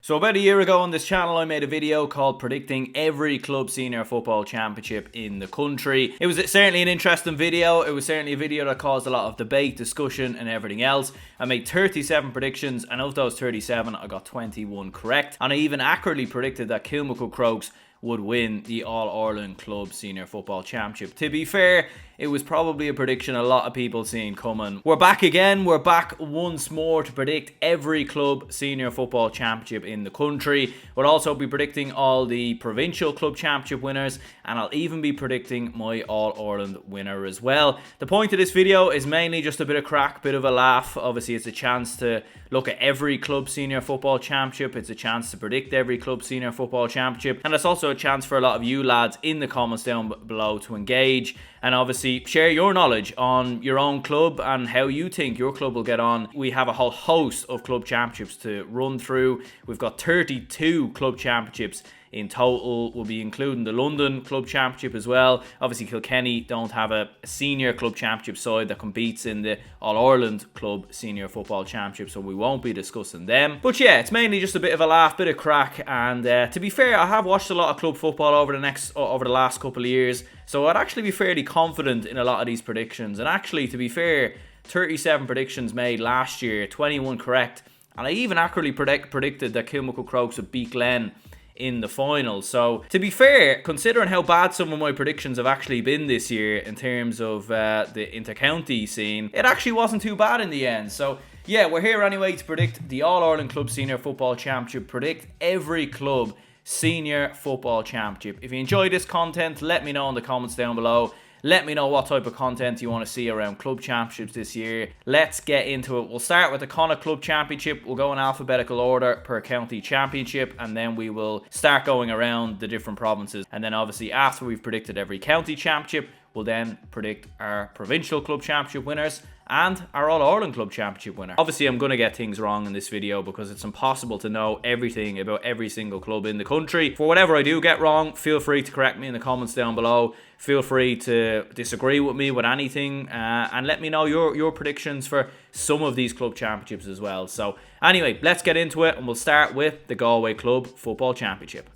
So about a year ago on this channel I made a video called predicting every club senior football championship in the country. It was certainly an interesting video. It was certainly a video that caused a lot of debate, discussion and everything else. I made 37 predictions and of those 37 I got 21 correct, and I even accurately predicted that Kilmacud Crokes would win the All-Ireland Club Senior Football Championship. To be fair, it was probably a prediction a lot of people seen coming. We're back again. We're back once more to predict every club senior football championship in the country. We'll also be predicting all the provincial club championship winners, and I'll even be predicting my All-Ireland winner as well. The point of this video is mainly just a bit of crack, bit of a laugh. Obviously, it's a chance to look at every club senior football championship. It's a chance to predict every club senior football championship, and it's also a chance for a lot of you lads in the comments down below to engage and obviously share your knowledge on your own club and how you think your club will get on. We have a whole host of club championships to run through. We've got 32 club championships in total. We'll be including the London Club Championship as well. Obviously Kilkenny don't have a senior club championship side that competes in the All-Ireland Club Senior Football Championship, so we won't be discussing them. But yeah, it's mainly just a bit of a laugh, bit of crack, and to be fair, I have watched a lot of club football over the last couple of years, so I'd actually be fairly confident in a lot of these predictions. And actually, to be fair, 37 predictions made last year, 21 correct, and I even accurately predicted that Kilmacud Crokes would beat Glen in the final. So to be fair, considering how bad some of my predictions have actually been this year in terms of the inter-county scene, it actually wasn't too bad in the end. So yeah, we're here anyway to predict the All-Ireland Club Senior Football Championship, predict every club senior football championship. If you enjoy this content, let me know in the comments down below. Let me know what type of content you want to see around club championships this year. Let's get into it. We'll start with the Connacht Club Championship. We'll go in alphabetical order per county championship, and then we will start going around the different provinces. And then obviously after we've predicted every county championship, we'll then predict our provincial club championship winners and our All-Ireland Club Championship winner. Obviously, I'm going to get things wrong in this video because it's impossible to know everything about every single club in the country. For whatever I do get wrong, feel free to correct me in the comments down below. Feel free to disagree with me with anything, and let me know your predictions for some of these club championships as well. So anyway, let's get into it, and we'll start with the Galway Club Football Championship.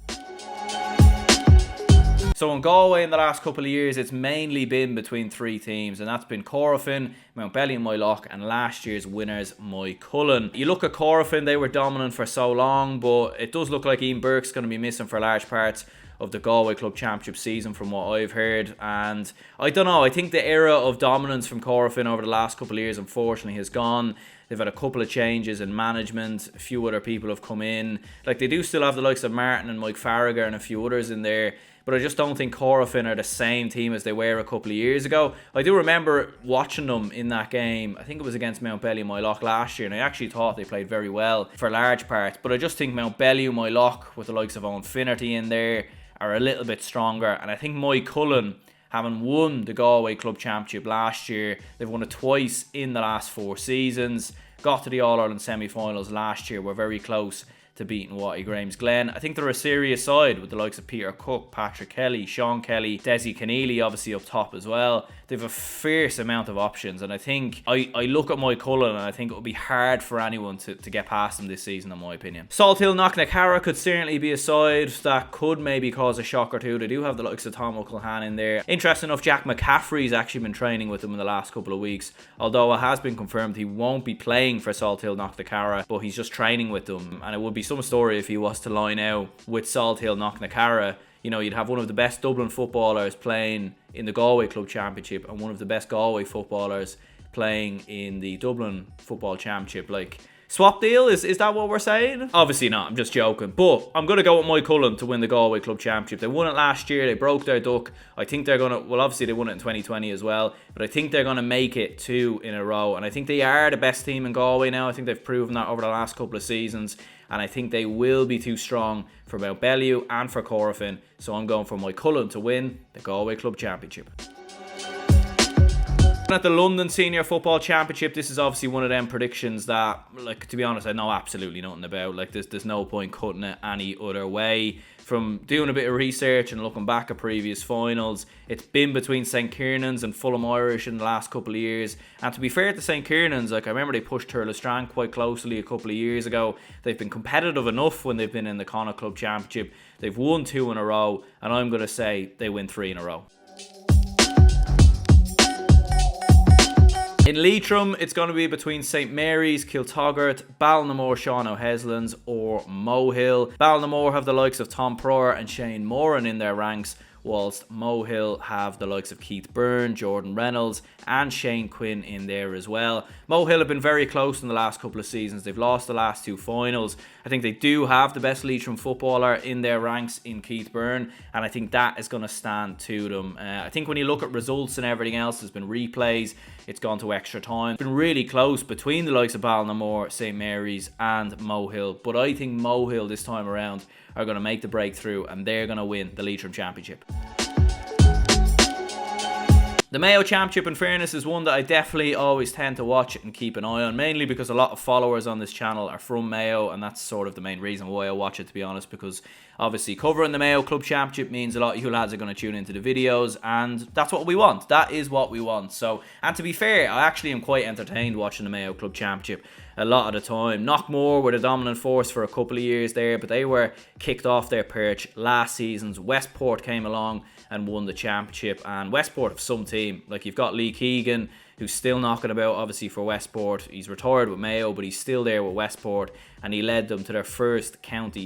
So in Galway in the last couple of years, it's mainly been between three teams, and that's been Corofin, Mountbelly and Moyloch, and last year's winners, Moycullen. You look at Corofin, they were dominant for so long, but it does look like Ian Burke's going to be missing for large parts of the Galway Club Championship season from what I've heard. And I don't know, I think the era of dominance from Corofin over the last couple of years unfortunately has gone. They've had a couple of changes in management, a few other people have come in. Like, they do still have the likes of Martin and Mike Farragher and a few others in there, but I just don't think Corofin are the same team as they were a couple of years ago. I do remember watching them in that game. I think it was against Mountbelly and Moyloch last year, and I actually thought they played very well for large parts. But I just think Mountbelly and Moyloch, with the likes of Owen Finnerty in there, are a little bit stronger. And I think Moycullen, having won the Galway Club Championship last year, they've won it twice in the last 4 seasons. Got to the All-Ireland semi-finals last year, were very close to beating Watty Graham's Glen. I think they're a serious side with the likes of Peter Cook, Patrick Kelly, Sean Kelly, Desi Keneally obviously up top as well. They have a fierce amount of options, and I think I look at Moycullen and I think it would be hard for anyone to get past them this season, in my opinion. Salthill Knocknacarra could certainly be a side that could maybe cause a shock or two. They do have the likes of Tom O'Callaghan in there. Interesting enough, Jack McCaffrey's actually been training with them in the last couple of weeks, although it has been confirmed he won't be playing for Salthill Knocknacarra, but he's just training with them. And it would be some story if he was to line out with Salthill Knocknacarra. You know, you'd have one of the best Dublin footballers playing in the Galway Club Championship and one of the best Galway footballers playing in the Dublin Football Championship. Like, swap deal? Is that what we're saying? Obviously not, I'm just joking. But I'm going to go with Moycullen to win the Galway Club Championship. They won it last year, they broke their duck. I think they're going to, well, obviously they won it in 2020 as well, but I think they're going to make it 2 in a row. And I think they are the best team in Galway now. I think they've proven that over the last couple of seasons. And I think they will be too strong for Mountbellew and for Corofin. So I'm going for Moycullen to win the Galway Club Championship. At the London Senior Football Championship, this is obviously one of them predictions that, like, to be honest, I know absolutely nothing about. Like, there's no point cutting it any other way. From doing a bit of research and looking back at previous finals, it's been between St Kiernan's and Fulham Irish in the last couple of years. And to be fair to St Kiernan's, like, I remember they pushed Thurles quite closely a couple of years ago. They've been competitive enough when they've been in the Connacht Club Championship. They've won 2 in a row, and I'm going to say they win 3 in a row. In Leitrim, it's going to be between St Mary's, Kiltaggart, Ballinamore, Sean O'Heslands or Mohill. Ballinamore have the likes of Tom Pryor and Shane Moran in their ranks, whilst Mohill have the likes of Keith Byrne, Jordan Reynolds and Shane Quinn in there as well. Mohill have been very close in the last couple of seasons. They've lost the last 2 finals. I think they do have the best Leitrim footballer in their ranks in Keith Byrne, and I think that is going to stand to them. I think when you look at results and everything else, there's been replays, it's gone to extra time. It's been really close between the likes of Ballinamore, St Mary's and Mohill, but I think Mohill this time around are going to make the breakthrough and they're going to win the Leitrim Championship. The Mayo Championship, in fairness, is one that I definitely always tend to watch and keep an eye on, mainly because a lot of followers on this channel are from Mayo, and that's sort of the main reason why I watch it, to be honest, because obviously covering the Mayo Club Championship means a lot of you lads are going to tune into the videos, and that's what we want. That is what we want. So, and to be fair, I actually am quite entertained watching the Mayo Club Championship a lot of the time. Knockmore were the dominant force for a couple of years there, but they were kicked off their perch last season's. Westport came along and won the championship, and Westport have some team. Like, you've got Lee Keegan, who's still knocking about obviously for Westport. He's retired with Mayo, but he's still there with Westport, and he led them to their first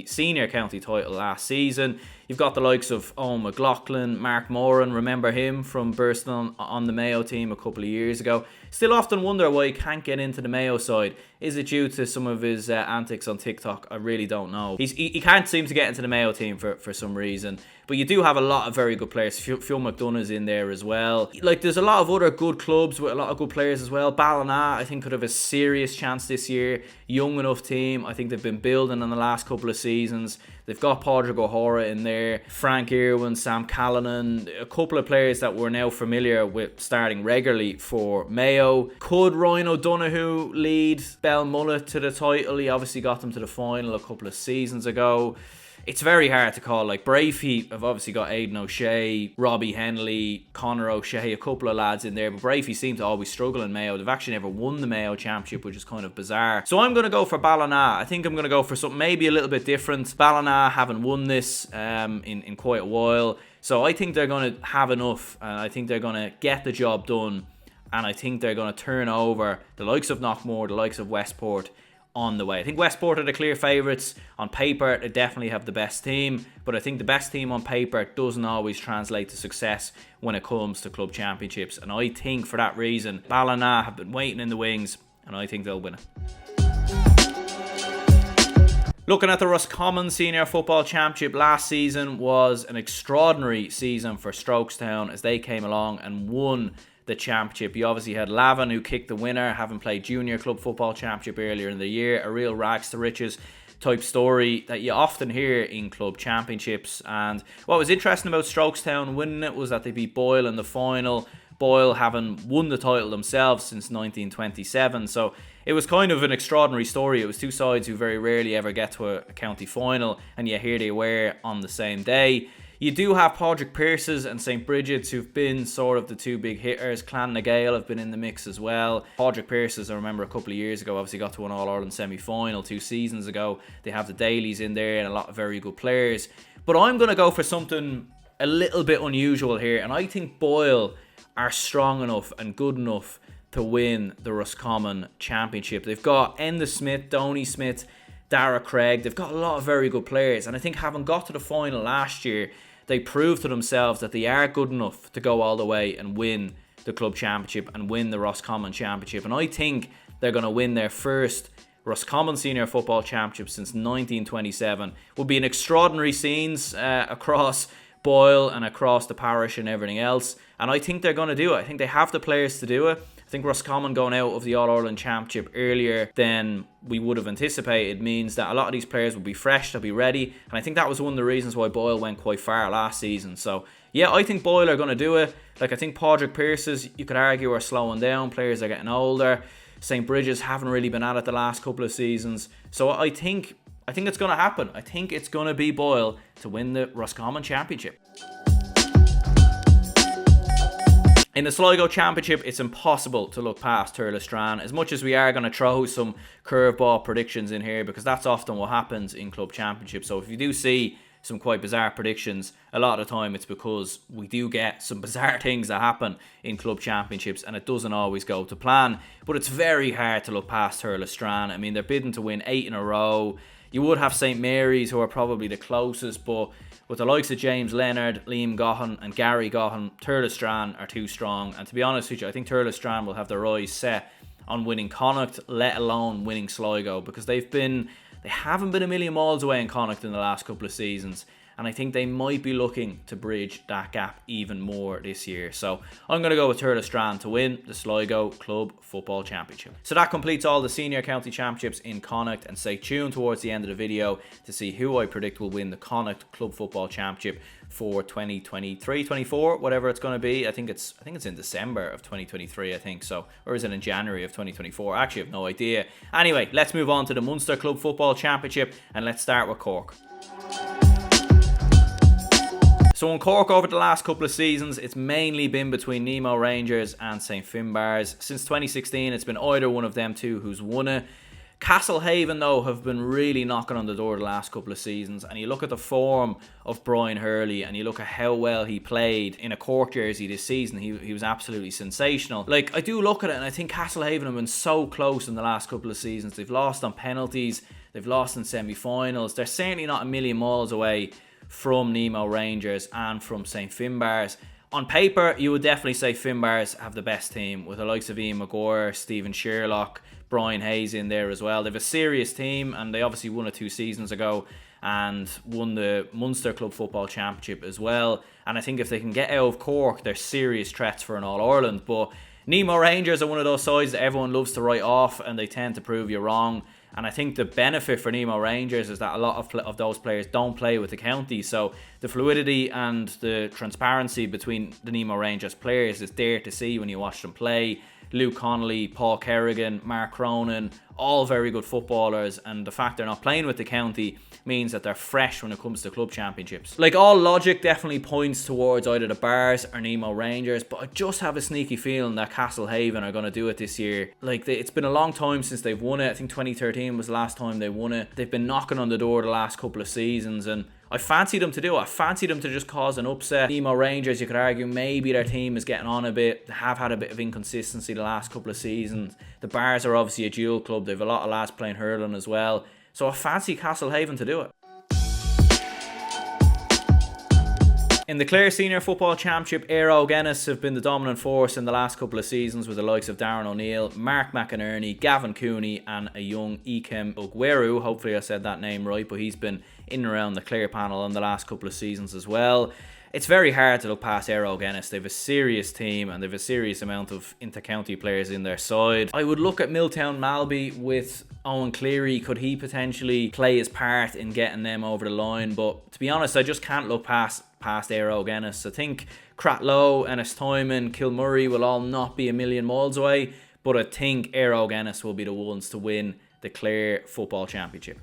senior county title last season. You've got the likes of Owen McLaughlin, Mark Moran, remember him from bursting on the Mayo team a couple of years ago. Still often wonder why he can't get into the Mayo side. Is it due to some of his antics on TikTok? I really don't know. He can't seem to get into the Mayo team for some reason. But you do have a lot of very good players. Phil McDonough's in there as well. Like, there's a lot of other good clubs with a lot of good players as well. Ballina, I think, could have a serious chance this year. Young enough team. I think they've been building in the last couple of seasons. They've got Padraig O'Hara in there, Frank Irwin, Sam Callanan, a couple of players that we're now familiar with starting regularly for Mayo. Could Ryan O'Donoghue lead Belmullet to the title? He obviously got them to the final a couple of seasons ago. It's very hard to call. Like, Brafey have obviously got Aidan O'Shea, Robbie Henley, Conor O'Shea, a couple of lads in there, but Brafey seem to always struggle in Mayo. They've actually never won the Mayo Championship, which is kind of bizarre. So I'm going to go for Ballina. I think I'm going to go for something maybe a little bit different. Ballina haven't won this in quite a while, so I think they're going to have enough, and I think they're going to get the job done, and I think they're going to turn over the likes of Knockmore, the likes of Westport on the way. I think Westport are the clear favourites. On paper, they definitely have the best team, but I think the best team on paper doesn't always translate to success when it comes to club championships, and I think for that reason Ballina have been waiting in the wings, and I think they'll win it. Looking at the Roscommon Senior Football Championship, last season was an extraordinary season for Strokestown as they came along and won the championship. You obviously had Lavin, who kicked the winner, having played Junior Club Football Championship earlier in the year. A real rags to riches type story that you often hear in club championships. And what was interesting about Strokestown winning it was that they beat Boyle in the final. Boyle having won the title themselves since 1927. So it was kind of an extraordinary story. It was two sides who very rarely ever get to a county final, and yet here they were on the same day. You do have Padraig Pearses and St Bridget's, who've been sort of the two big hitters. Clan Nagale have been in the mix as well. Padraig Pearses, I remember a couple of years ago, obviously got to an All-Ireland semi-final 2 seasons ago. They have the Dailies in there and a lot of very good players. But I'm going to go for something a little bit unusual here, and I think Boyle are strong enough and good enough to win the Roscommon Championship. They've got Enda Smith, Donny Smith, Dara Craig. They've got a lot of very good players, and I think having got to the final last year, they proved to themselves that they are good enough to go all the way and win the club championship and win the Roscommon Championship. And I think they're going to win their first Roscommon Senior Football Championship since 1927. Would be an extraordinary scenes across Boyle and across the parish and everything else. And I think they're going to do it. I think they have the players to do it. I think Roscommon going out of the All-Ireland Championship earlier than we would have anticipated means that a lot of these players will be fresh, they'll be ready, and I think that was one of the reasons why Boyle went quite far last season. So yeah, I think Boyle are going to do it. Like, I think Padraig Pearce's, you could argue, are slowing down, players are getting older. St. Bridget's haven't really been at it the last couple of seasons. So I think it's going to happen. I think it's going to be Boyle to win the Roscommon Championship. In the Sligo Championship, it's impossible to look past Thurles-Strane, as much as we are going to throw some curveball predictions in here, because that's often what happens in club championships. So if you do see some quite bizarre predictions, a lot of the time it's because we do get some bizarre things that happen in club championships and it doesn't always go to plan. But it's very hard to look past Thurles-Strane. I mean, they're bidding to win 8 in a row. You would have St. Mary's, who are probably the closest, but with the likes of James Leonard, Liam Gohan and Gary Gohan, Thurles-Strane are too strong. And to be honest with you, I think Thurles-Strane will have their eyes set on winning Connacht, let alone winning Sligo, because they haven't been a million miles away in Connacht in the last couple of seasons, and I think they might be looking to bridge that gap even more this year. So I'm going to go with Thurles-Strane to win the Sligo Club Football Championship. So that completes all the senior county championships in Connacht, and stay tuned towards the end of the video to see who I predict will win the Connacht Club Football Championship for 2023-24, whatever it's going to be. I think it's in December of 2023, I think so, or is it in January of 2024? I actually have no idea. Anyway, let's move on to the Munster Club Football Championship, and let's start with Cork. So in Cork, over the last couple of seasons, it's mainly been between Nemo Rangers and St. Finbarrs. Since 2016, it's been either one of them two who's won it. Castlehaven, though, have been really knocking on the door the last couple of seasons, and you look at the form of Brian Hurley and you look at how well he played in a Cork jersey this season. He was absolutely sensational. Like, I do look at it and I think Castlehaven have been so close in the last couple of seasons. They've lost on penalties, they've lost in semi-finals. They're certainly not a million miles away from Nemo Rangers and from St. Finbarrs. On paper, you would definitely say Finbarrs have the best team, with the likes of Ian Maguire, Stephen Sherlock, Brian Hayes in there as well. They have a serious team, and they obviously won it 2 seasons ago and won the Munster Club Football Championship as well. And I think if they can get out of Cork, they're serious threats for an All-Ireland. But Nemo Rangers are one of those sides that everyone loves to write off, and they tend to prove you wrong. And I think the benefit for Nemo Rangers is that a lot of those players don't play with the county. So the fluidity and the transparency between the Nemo Rangers players is there to see when you watch them play. Luke Connolly, Paul Kerrigan, Mark Cronin, all very good footballers, and the fact they're not playing with the county means that they're fresh when it comes to club championships. Like, all logic definitely points towards either the Bars or Nemo Rangers, but I just have a sneaky feeling that Castlehaven are going to do it this year. Like, it's been a long time since they've won it. I think 2013 was the last time they won it. They've been knocking on the door the last couple of seasons, and I fancy them to do it. I fancy them to just cause an upset. Nemo Rangers, you could argue maybe their team is getting on a bit. They have had a bit of inconsistency the last couple of seasons. The Bars are obviously a dual club. They have a lot of lads playing hurling as well. So I fancy Castlehaven to do it. In the Clare Senior Football Championship, Aero Guinness have been the dominant force in the last couple of seasons, with the likes of Darren O'Neill, Mark McInerney, Gavin Cooney and a young Ikem Ogweru. Hopefully I said that name right, but he's been in and around the Clare panel in the last couple of seasons as well. It's very hard to look past Aero Guinness. They have a serious team and they have a serious amount of inter-county players in their side. I would look at Milltown Malby with Owen Cleary. Could he potentially play his part in getting them over the line? But to be honest, I just can't look past Aero Guinness. I think Cratloe, Ennis-Tyman, Kilmurray will all not be a million miles away, but I think Aero Guinness will be the ones to win the Clare Football Championship.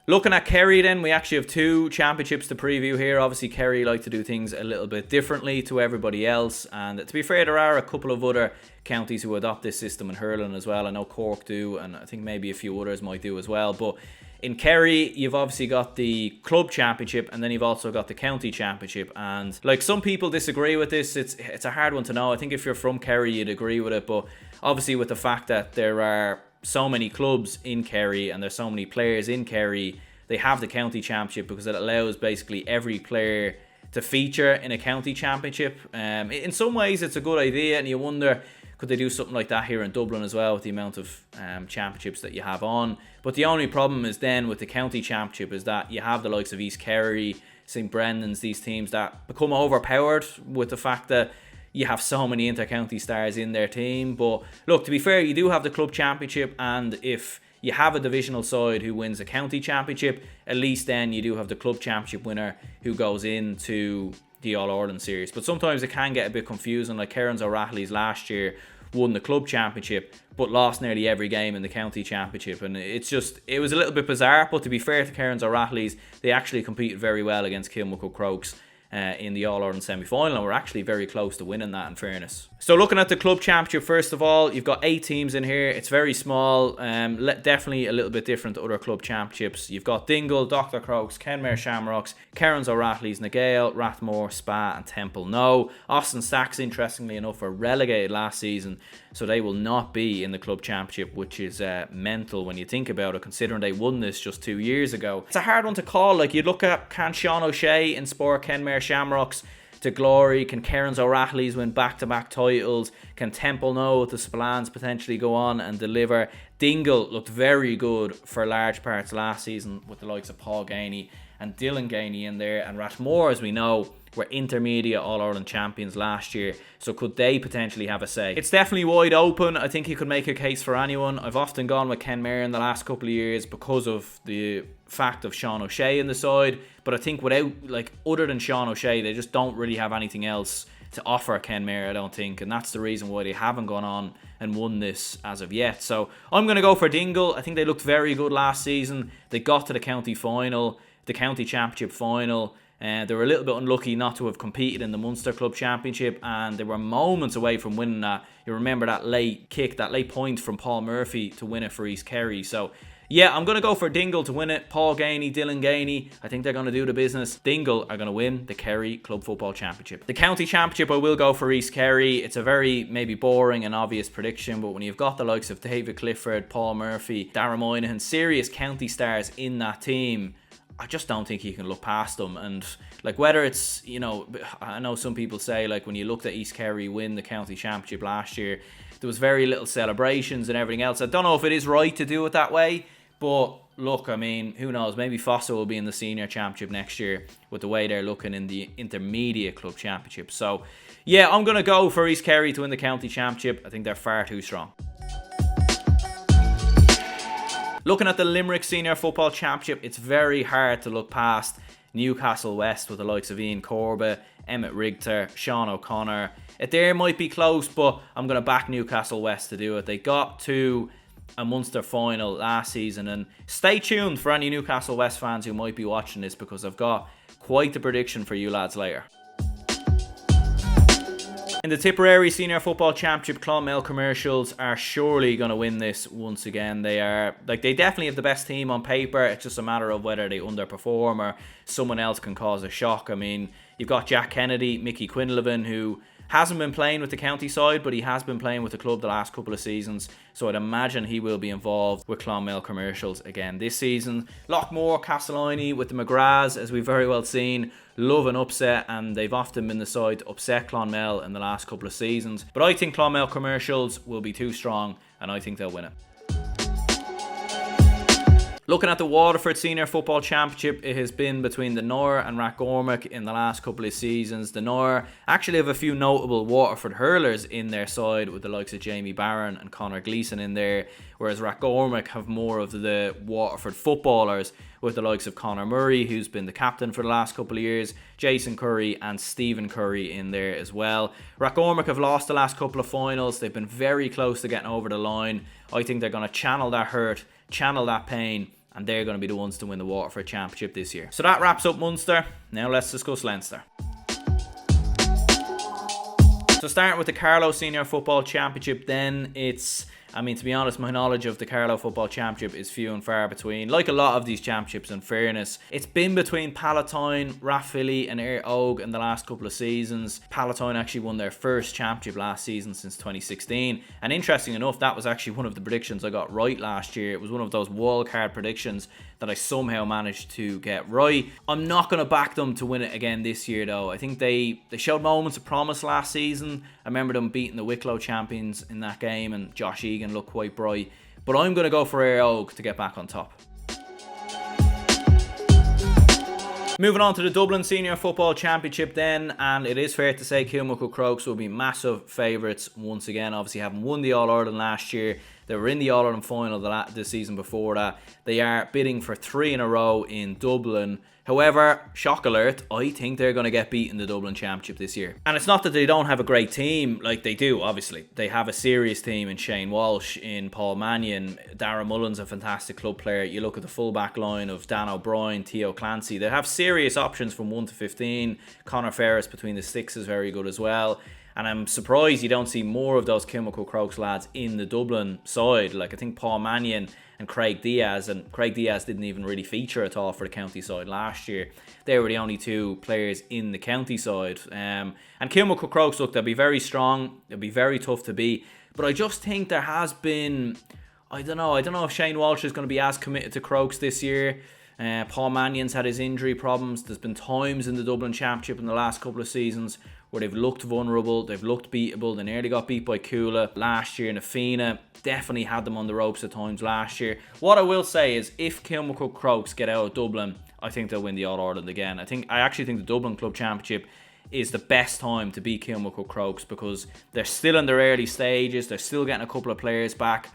Looking at Kerry then, we actually have 2 championships to preview here. Obviously Kerry like to do things a little bit differently to everybody else, and to be fair, there are a couple of other counties who adopt this system in hurling as well. I know Cork do, and I think maybe a few others might do as well. But in Kerry, you've obviously got the club championship, and then you've also got the county championship. And like, some people disagree with this. It's a hard one to know. I think if you're from Kerry, you'd agree with it. But obviously with the fact that there are so many clubs in Kerry and there's so many players in Kerry, they have the county championship because it allows basically every player to feature in a county championship. In some ways it's a good idea, and you wonder, could they do something like that here in Dublin as well, with the amount of championships that you have on? But the only problem is then with the county championship is that you have the likes of East Kerry, St. Brendan's, these teams that become overpowered with the fact that you have so many inter-county stars in their team. But look, to be fair, you do have the club championship, and if you have a divisional side who wins a county championship, at least then you do have the club championship winner who goes into the All-Ireland series. But sometimes it can get a bit confusing, like Cairns O'Rahilly's last year won the club championship but lost nearly every game in the county championship, and it was a little bit bizarre. But to be fair to Cairns O'Rahilly's, they actually competed very well against Kilmacud Crokes in the All-Ireland semi-final, and we're actually very close to winning that, in fairness. So looking at the club championship, first of all, you've got 8 teams in here. It's very small, definitely a little bit different to other club championships. You've got Dingle, Dr. Crokes, Kenmare Shamrocks, Cairns O'Rahilly's, Nagale, Rathmore, Spa and Temple No. Austin Stacks, interestingly enough, were relegated last season, so they will not be in the club championship, which is mental when you think about it, considering they won this just 2 years ago. It's a hard one to call. Like, you look at, can Sean O'Shea inspire Kenmare Shamrocks to glory? Can Cairns O'Rahilly's win back-to-back titles? Can Temple No with the Spillans potentially go on and deliver? Dingle looked very good for large parts last season with the likes of Paul Gainey and Dylan Gainey in there. And Rathmore, as we know, were intermediate All-Ireland champions last year, so could they potentially have a say? It's definitely wide open. I think you could make a case for anyone. I've often gone with Kenmare in the last couple of years because of the fact of Sean O'Shea in the side, but I think without, like, other than Sean O'Shea, they just don't really have anything else to offer Kenmare, I don't think, and that's the reason why they haven't gone on and won this as of yet. So I'm going to go for Dingle. I think they looked very good last season. They got to the county final, the county championship final. They were a little bit unlucky not to have competed in the Munster Club Championship, and they were moments away from winning that. You remember that late kick, that late point from Paul Murphy to win it for East Kerry. So yeah, I'm going to go for Dingle to win it. Paul Gainey, Dylan Gainey, I think they're going to do the business. Dingle are going to win the Kerry Club Football Championship. The County Championship, I will go for East Kerry. It's a very maybe boring and obvious prediction, but when you've got the likes of David Clifford, Paul Murphy, Darragh Moynihan, serious county stars in that team, I just don't think you can look past them. And like, whether it's, you know, I know some people say, like, when you looked at East Kerry win the county championship last year, there was very little celebrations and everything else. I don't know if it is right to do it that way, but look, I mean, who knows? Maybe Foster will be in the senior championship next year with the way they're looking in the intermediate club championship. So yeah, I'm going to go for East Kerry to win the county championship. I think they're far too strong. Looking at the Limerick Senior Football Championship, it's very hard to look past Newcastle West with the likes of Ian Corbett, Emmett Richter, Sean O'Connor. It there might be close, but I'm going to back Newcastle West to do it. They got to a Munster final last season, and stay tuned for any Newcastle West fans who might be watching this, because I've got quite the prediction for you lads later. In the Tipperary Senior Football Championship, Clonmel Commercials are surely going to win this once again. They definitely have the best team on paper. It's just a matter of whether they underperform or someone else can cause a shock. I mean, you've got Jack Kennedy, Mickey Quinlivan, who hasn't been playing with the county side, but he has been playing with the club the last couple of seasons, so I'd imagine he will be involved with Clonmel Commercials again this season. Lockmore, Castellini with the McGraths, as we've very well seen, love an upset, and they've often been the side to upset Clonmel in the last couple of seasons. But I think Clonmel Commercials will be too strong, and I think they'll win it. Looking at the Waterford Senior Football Championship, it has been between the Nor and Rathgormack in the last couple of seasons. The Nor actually have a few notable Waterford hurlers in their side, with the likes of Jamie Barron and Conor Gleeson in there, whereas Rathgormack have more of the Waterford footballers, with the likes of Conor Murray, who's been the captain for the last couple of years, Jason Curry and Stephen Curry in there as well. Rathgormack have lost the last couple of finals. They've been very close to getting over the line. I think they're going to channel that hurt, channel that pain, and they're going to be the ones to win the Waterford Championship this year. So that wraps up Munster. Now let's discuss Leinster. So starting with the Carlow Senior Football Championship, then it's, I mean, to be honest, my knowledge of the Carlow Football Championship is few and far between. Like a lot of these championships, in fairness, it's been between Palatine, Rathvilly and Éire Óg in the last couple of seasons. Palatine actually won their first championship last season since 2016. And interesting enough, that was actually one of the predictions I got right last year. It was one of those wildcard predictions that I somehow managed to get right. I'm not going to back them to win it again this year, though. I think they showed moments of promise last season. I remember them beating the Wicklow champions in that game, and Josh Egan looked quite bright. But I'm going to go for Éire Óg to get back on top. Moving on to the Dublin Senior Football Championship then, and it is fair to say Kilmacud Crokes will be massive favourites once again. Obviously having won the All-Ireland last year, they were in the All-Ireland final the season before that. They are bidding for 3 in a row in Dublin. However, shock alert, I think they're going to get beat in the Dublin Championship this year. And it's not that they don't have a great team, like they do, obviously. They have a serious team in Shane Walsh, in Paul Mannion. Darragh Mullen's a fantastic club player. You look at the full-back line of Dan O'Brien, Theo Clancy. They have serious options from 1 to 15. Conor Ferris between the sticks is very good as well. And I'm surprised you don't see more of those Kilmacud Crokes lads in the Dublin side. Like, I think Paul Mannion and Craig Diaz didn't even really feature at all for the county side last year. They were the only 2 players in the county side. And Kilmacud Crokes, look, they'll be very strong. They'll be very tough to beat. But I just think there has been, I don't know if Shane Walsh is going to be as committed to Crokes this year. Paul Mannion's had his injury problems. There's been times in the Dublin Championship in the last couple of seasons where they've looked vulnerable, they've looked beatable. They nearly got beat by Coola last year. Nafina definitely had them on the ropes at times last year. What I will say is, if Kilmacud Crokes get out of Dublin, I think they'll win the All-Ireland again. I actually think the Dublin Club Championship is the best time to beat Kilmacud Crokes, because they're still in their early stages, they're still getting a couple of players back,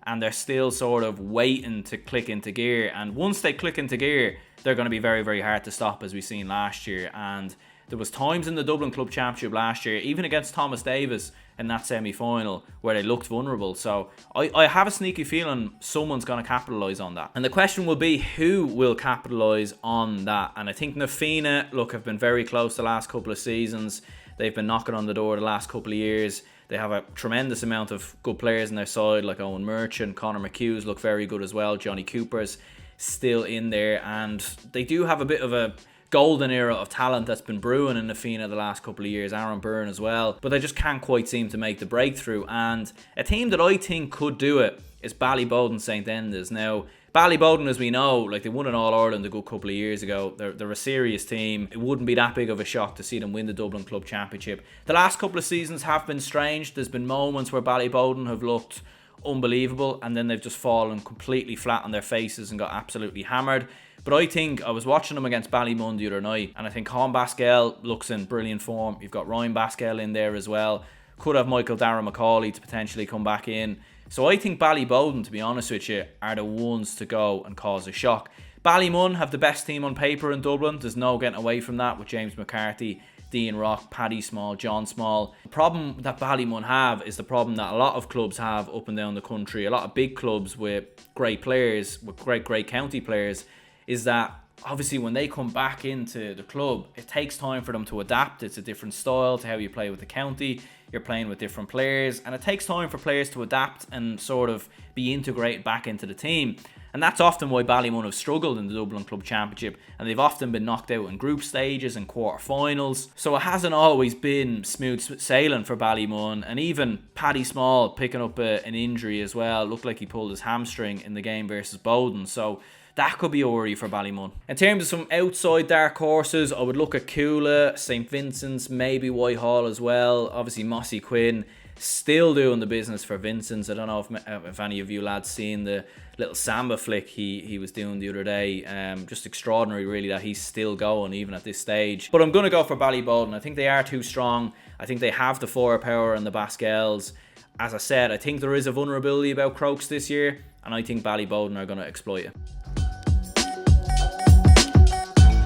and they're still sort of waiting to click into gear. And once they click into gear, they're going to be very, very hard to stop, as we've seen last year. And there was times in the Dublin Club Championship last year, even against Thomas Davis in that semi-final, where they looked vulnerable. So I have a sneaky feeling someone's going to capitalise on that. And the question will be, who will capitalise on that? And I think Nafina, look, have been very close the last couple of seasons. They've been knocking on the door the last couple of years. They have a tremendous amount of good players on their side, like Owen Merchant, Conor McHugh's look very good as well. Johnny Cooper's still in there. And they do have a bit of a golden era of talent that's been brewing in Nafina the last couple of years. Aaron Byrne as well. But they just can't quite seem to make the breakthrough. And a team that I think could do it is Ballybowden St Enda's. Now, Ballybowden, as we know, like, they won an All-Ireland a good couple of years ago. They're a serious team. It wouldn't be that big of a shock to see them win the Dublin Club Championship. The last couple of seasons have been strange. There's been moments where Ballybowden have looked unbelievable, and then they've just fallen completely flat on their faces and got absolutely hammered. But I was watching them against Ballymun the other night, and I think Con Basquel looks in brilliant form. You've got Ryan Basquel in there as well. Could have Michael Darragh McCauley to potentially come back in. So I think Ballybowden, to be honest with you, are the ones to go and cause a shock. Ballymun have the best team on paper in Dublin. There's no getting away from that, with James McCarthy, Dean Rock, Paddy Small, John Small. The problem that Ballymun have is the problem that a lot of clubs have up and down the country. A lot of big clubs with great players, with great county players, is that obviously when they come back into the club, it takes time for them to adapt. It's a different style to how you play with the county. You're playing with different players, and it takes time for players to adapt and sort of be integrated back into the team. And that's often why Ballymun have struggled in the Dublin Club Championship, and they've often been knocked out in group stages and quarter-finals. So it hasn't always been smooth sailing for Ballymun. And even Paddy Small picking up an injury as well. Looked like he pulled his hamstring in the game versus Bowden. So that could be a worry for Ballymun. In terms of some outside dark horses, I would look at Coola, St Vincent's, maybe Whitehall as well. Obviously Mossy Quinn still doing the business for Vincent's. I don't know if any of you lads seen the little samba flick he was doing the other day. Just extraordinary really that he's still going even at this stage. But I'm going to go for Ballybowden. I think they are too strong. I think they have the firepower and the Basquels. As I said, I think there is a vulnerability about Crokes this year, and I think Ballybowden are going to exploit it.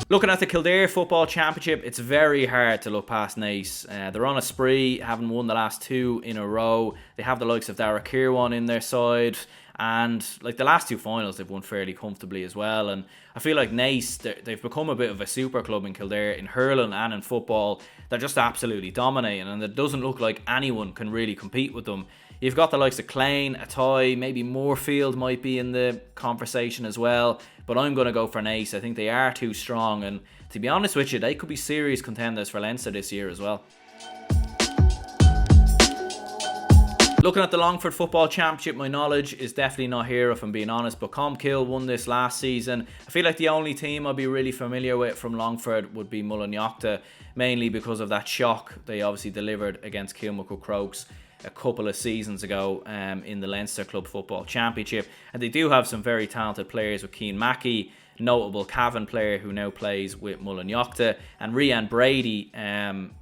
Looking at the Kildare Football Championship, it's very hard to look past Naas. They're on a spree, having won the last 2 in a row. They have the likes of Dara Kirwan in their side. And like the last 2 finals, they've won fairly comfortably as well. And I feel like Naas, they've become a bit of a super club in Kildare, in hurling and in football. They're just absolutely dominating, and it doesn't look like anyone can really compete with them. You've got the likes of Clane, Attoy, maybe Moorfield might be in the conversation as well. But I'm going to go for Naas. I think they are too strong. And to be honest with you, they could be serious contenders for Leinster this year as well. Looking at the Longford Football Championship, my knowledge is definitely not here if I'm being honest, but Comkill won this last season. I feel like the only team I'll be really familiar with from Longford would be Mullinachta, mainly because of that shock they obviously delivered against Kilmacud Crokes. a couple of seasons ago in the Leinster Club Football Championship. And they do have some very talented players with Cian Mackey, notable Cavan player who now plays with Mullinachta, and Rian Brady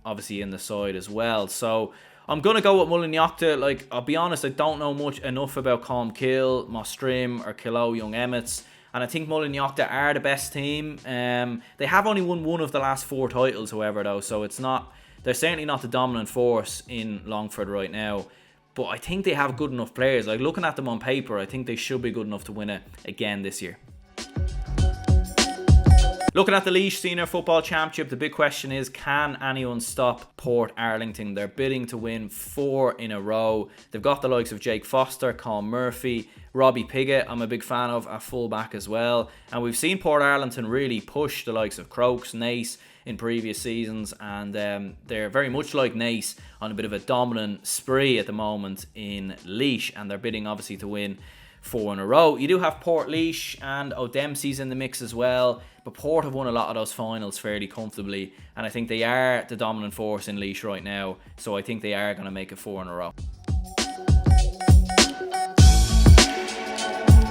obviously in the side as well. So I'm going to go with Mullinachta. Like, I'll be honest, I don't know enough about Colmkill, Mostrim or Kilo Young Emmets. And I think Mullinachta are the best team. They have only won one of the last 4 titles, however, though. So they're certainly not the dominant force in Longford right now. But I think they have good enough players. Like, looking at them on paper, I think they should be good enough to win it again this year. Looking at the Laois Senior Football Championship, the big question is, can anyone stop Port Arlington? They're bidding to win 4 in a row. They've got the likes of Jake Foster, Colm Murphy, Robbie Piggott, I'm a big fan of at fullback as well. And we've seen Port Arlington really push the likes of Crokes, Naas in previous seasons. And they're very much like Naas on a bit of a dominant spree at the moment in Laois. And they're bidding obviously to win 4 in a row. You do have Port Laois and O'Dempsey's in the mix as well, but Port have won a lot of those finals fairly comfortably, and I think they are the dominant force in Laois right now, so I think they are going to make it 4 in a row.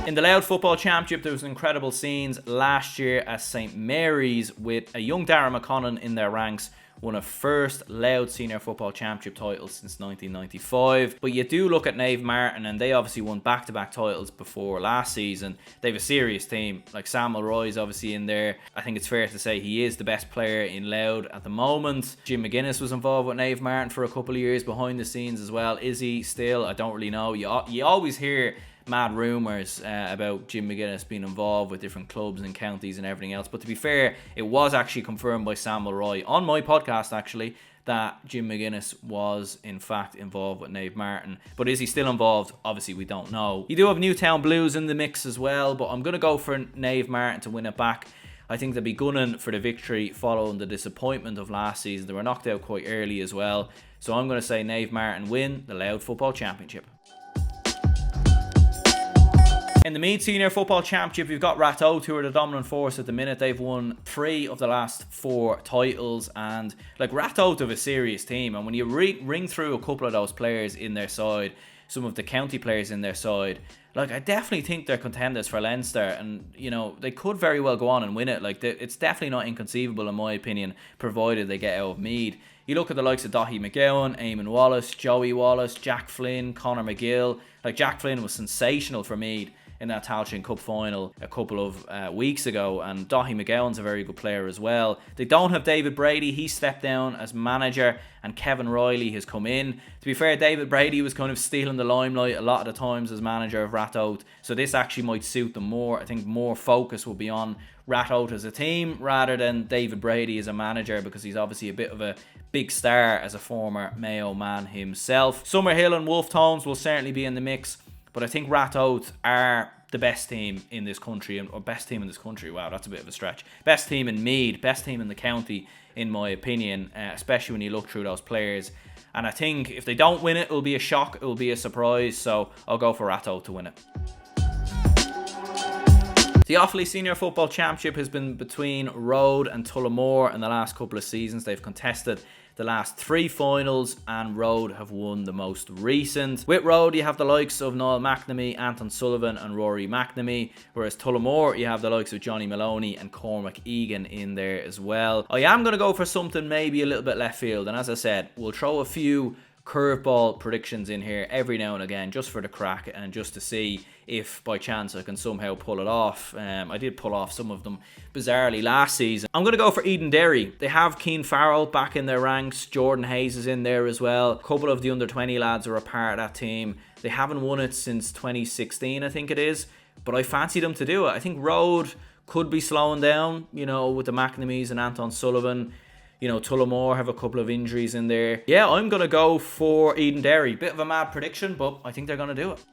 In the Louth Football Championship, there was incredible scenes last year as St Mary's, with a young Darragh McConnon in their ranks, won a first Louth Senior Football Championship title since 1995. But you do look at Naomh Martin, and they obviously won back-to-back titles before last season. They have a serious team. Like, Sam Mulroy's obviously in there. I think it's fair to say he is the best player in Louth at the moment. Jim McGuinness was involved with Naomh Martin for a couple of years behind the scenes as well. Is he still? I don't really know. You always hear mad rumours about Jim McGuinness being involved with different clubs and counties and everything else, but to be fair, it was actually confirmed by Sam Mulroy on my podcast actually that Jim McGuinness was in fact involved with Naomh Martin. But is he still involved? Obviously we don't know. You do have Newtown Blues in the mix as well, but I'm going to go for Naomh Martin to win it back. I think they'll be gunning for the victory following the disappointment of last season. They were knocked out quite early as well, so I'm going to say Naomh Martin win the Louth Football Championship. In the Meath Senior Football Championship, you've got Ratoath, who are the dominant force at the minute. They've won 3 of the last 4 titles, and like, Ratoath have a serious team. And when you ring through a couple of those players in their side, some of the county players in their side, like, I definitely think they're contenders for Leinster, and you know, they could very well go on and win it. Like, it's definitely not inconceivable in my opinion, provided they get out of Meath. You look at the likes of Daithí McGowan, Eamon Wallace, Joey Wallace, Jack Flynn, Conor McGill. Like, Jack Flynn was sensational for Meath in that Tailteann Cup final a couple of weeks ago, and Daithí McGowan's a very good player as well. They don't have David Brady. He stepped down as manager, and Kevin Riley has come in. To be fair, David Brady was kind of stealing the limelight a lot of the times as manager of Ratoath, so this actually might suit them more. I think more focus will be on Ratoath as a team rather than David Brady as a manager, because he's obviously a bit of a big star as a former Mayo man himself. Summerhill and Wolfe Tones will certainly be in the mix, but I think Ratoath are the best team in this country, or best team in this country, wow, that's a bit of a stretch. Best team in Meath, best team in the county, in my opinion, especially when you look through those players. And I think if they don't win it, it'll be a shock, it'll be a surprise, so I'll go for Ratoath to win it. The Offaly Senior Football Championship has been between Rode and Tullamore in the last couple of seasons. They've contested the last 3 finals, and Rode have won the most recent. With Rode, you have the likes of Niall McNamee, Anton Sullivan and Rory McNamee, whereas Tullamore, you have the likes of Johnny Maloney and Cormac Egan in there as well. I am going to go for something maybe a little bit left field, and as I said, we'll throw a few curveball predictions in here every now and again, just for the crack and just to see if by chance I can somehow pull it off. I did pull off some of them bizarrely last season. I'm going to go for Eden Derry. They have Keane Farrell back in their ranks. Jordan Hayes is in there as well. A couple of the under 20 lads are a part of that team. They haven't won it since 2016, I think it is, but I fancy them to do it. I think Rode could be slowing down, you know, with the McNamees and Anton Sullivan. You know, Tullamore have a couple of injuries in there. Yeah, I'm going to go for Eden Derry. Bit of a mad prediction, but I think they're going to do it.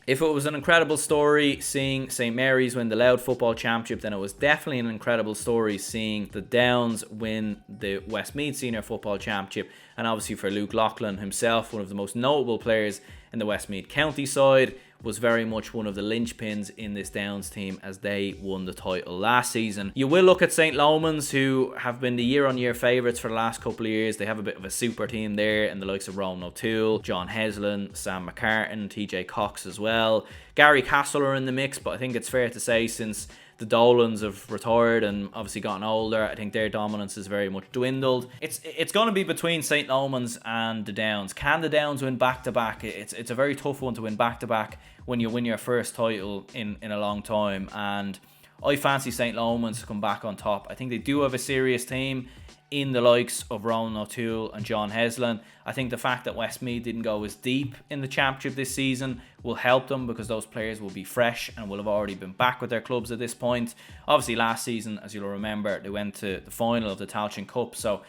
If it was an incredible story seeing St Mary's win the Louth Football Championship, then it was definitely an incredible story seeing the Downs win the Westmeath Senior Football Championship. And obviously for Luke Loughlin himself, one of the most notable players in the Westmeath County side. was very much one of the linchpins in this Downs team as they won the title last season. You will look at St. Lomans, who have been the year-on-year favourites for the last couple of years. They have a bit of a super team there in the likes of Ronan O'Toole, John Heslin, Sam McCartan, TJ Cox as well. Gary Castle are in the mix, but I think it's fair to say since the Dolans have retired and obviously gotten older, I think their dominance is very much dwindled. It's going to be between St. Lomans and the Downs. Can the Downs win back-to-back? It's a very tough one to win back-to-back when you win your first title in a long time, and I fancy St. Lomans to come back on top. I think they do have a serious team in the likes of Ronan O'Toole and John Heslin. I think the fact that Westmeath didn't go as deep in the championship this season will help them, because those players will be fresh and will have already been back with their clubs at this point. Obviously last season, as you'll remember, they went to the final of the Tailteann Cup, so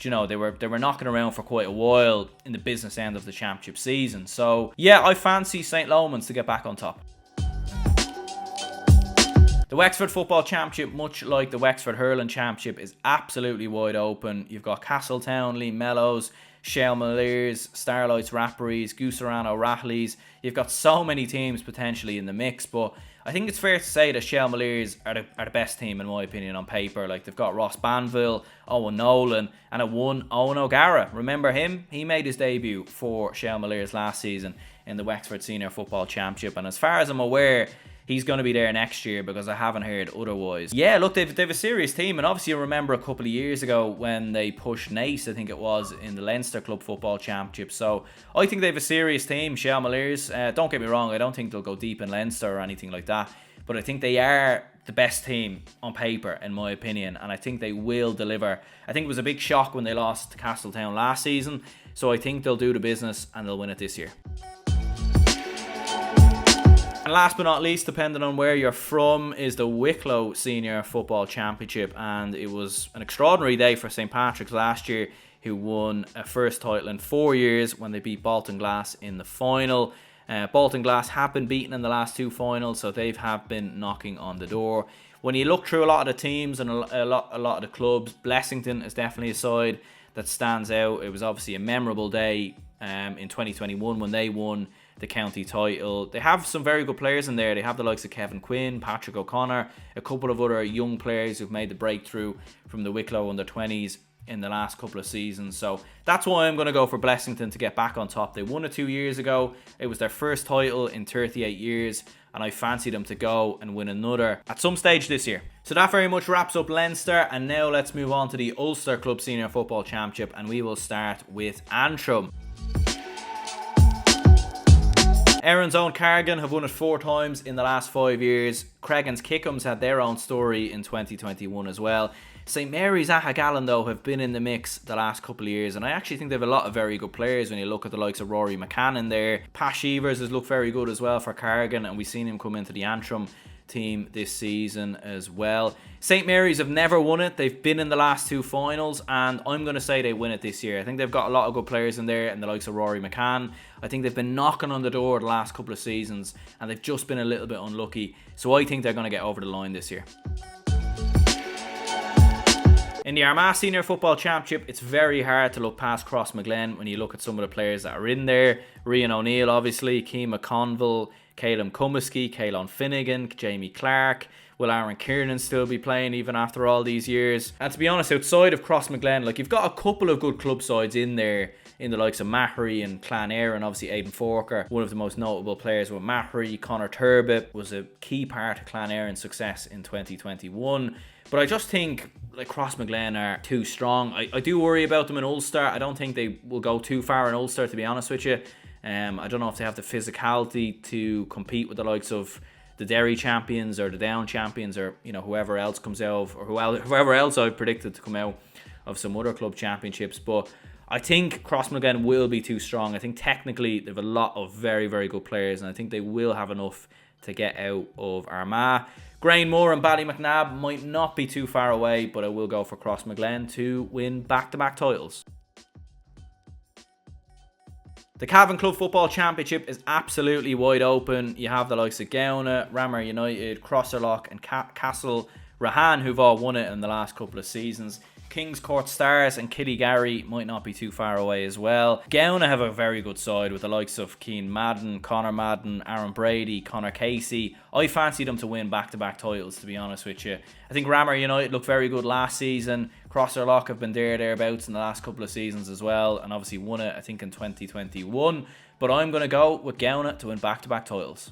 you know, they were knocking around for quite a while in the business end of the championship season. So yeah, I fancy St. Lomans to get back on top. The Wexford Football Championship, much like the Wexford Hurling Championship, is absolutely wide open. You've got Castletown, Lee Mellows, Shelmaliers, Starlights, Rapparees, Gooserano, O'Rahilly's. You've got so many teams potentially in the mix, but I think it's fair to say that Shelmaliers are the best team in my opinion on paper. Like, they've got Ross Banville, Owen Nolan, and at one Owen O'Gara. Remember him? He made his debut for Shelmaliers last season in the Wexford Senior Football Championship, and as far as I'm aware, he's going to be there next year, because I haven't heard otherwise. Yeah, look, they've a serious team, and obviously you remember a couple of years ago when they pushed Naas, I think it was, in the Leinster Club Football Championship. So I think they have a serious team, Shelmaliers. Don't get me wrong, I don't think they'll go deep in Leinster or anything like that, but I think they are the best team on paper in my opinion, and I think they will deliver. I think it was a big shock when they lost to Castletown last season, so I think they'll do the business and they'll win it this year. And last but not least, depending on where you're from, is the Wicklow Senior Football Championship, and it was an extraordinary day for St. Patrick's last year, who won a first title in 4 years when they beat Baltinglass in the final. Baltinglass have been beaten in the last two finals, so they have been knocking on the door. When you look through a lot of the teams and a lot of the clubs, Blessington is definitely a side that stands out. It was obviously a memorable day in 2021 when they won the county title. They have some very good players in there. They have the likes of Kevin Quinn, Patrick O'Connor, a couple of other young players who've made the breakthrough from the Wicklow under-20s in the last couple of seasons. So that's why I'm going to go for Blessington to get back on top. They won it 2 years ago. It was their first title in 38 years, and I fancy them to go and win another at some stage this year. So that very much wraps up Leinster, and now let's move on to the Ulster Club Senior Football Championship, and we will start with Antrim. Erin's own Carrigan have won it 4 times in the last 5 years. Creggan's Kickham's had their own story in 2021 as well. St Mary's Ahagallen though have been in the mix the last couple of years, and I actually think they have a lot of very good players when you look at the likes of Rory McCann in there. Pash Evers has looked very good as well for Carrigan, and we've seen him come into the Antrim team this season as well. St Mary's have never won it. They've been in the last 2 finals, and I'm going to say they win it this year. I think they've got a lot of good players in there, and the likes of Rory McCann. I think they've been knocking on the door the last couple of seasons, and they've just been a little bit unlucky. So I think they're going to get over the line this year. In the Armagh Senior Football Championship, it's very hard to look past Crossmaglen when you look at some of the players that are in there. Rian O'Neill, obviously, Keema Conville, Caleb Cumisky, Caelan Finnegan, Jamie Clark. Will Aaron Kiernan still be playing even after all these years? And to be honest, outside of Crossmaglen, like, you've got a couple of good club sides in there, in the likes of Mahary and Clonera, and obviously Aidan Forker, one of the most notable players with Mahary. Connor Turbot was a key part of Clonera's success in 2021. But I just think like Crossmaglen are too strong. I do worry about them in Ulster. I don't think they will go too far in Ulster, to be honest with you. I don't know if they have the physicality to compete with the likes of the Derry champions or the Down champions, or whoever else comes out, or whoever else I've predicted to come out of some other club championships. But I think Crossmaglen will be too strong. I think technically they have a lot of very, very good players, and I think they will have enough to get out of Armagh. Grainmore and Ballymacnab might not be too far away, but I will go for Crossmaglen to win back-to-back titles. The Cavan Club Football Championship is absolutely wide open. You have the likes of Gowna, Rammer United, Crosserlock and Castle Rahan, who've all won it in the last couple of seasons. Kings Court Stars and Killygarry might not be too far away as well. Gownagh have a very good side with the likes of Cian Madden, Conor Madden, Aaron Brady, Conor Casey. I fancy them to win back-to-back titles, to be honest with you. I think Ramor United looked very good last season. Crosserlock have been thereabouts in the last couple of seasons as well, and obviously won it, I think, in 2021. But I'm going to go with Gownagh to win back-to-back titles.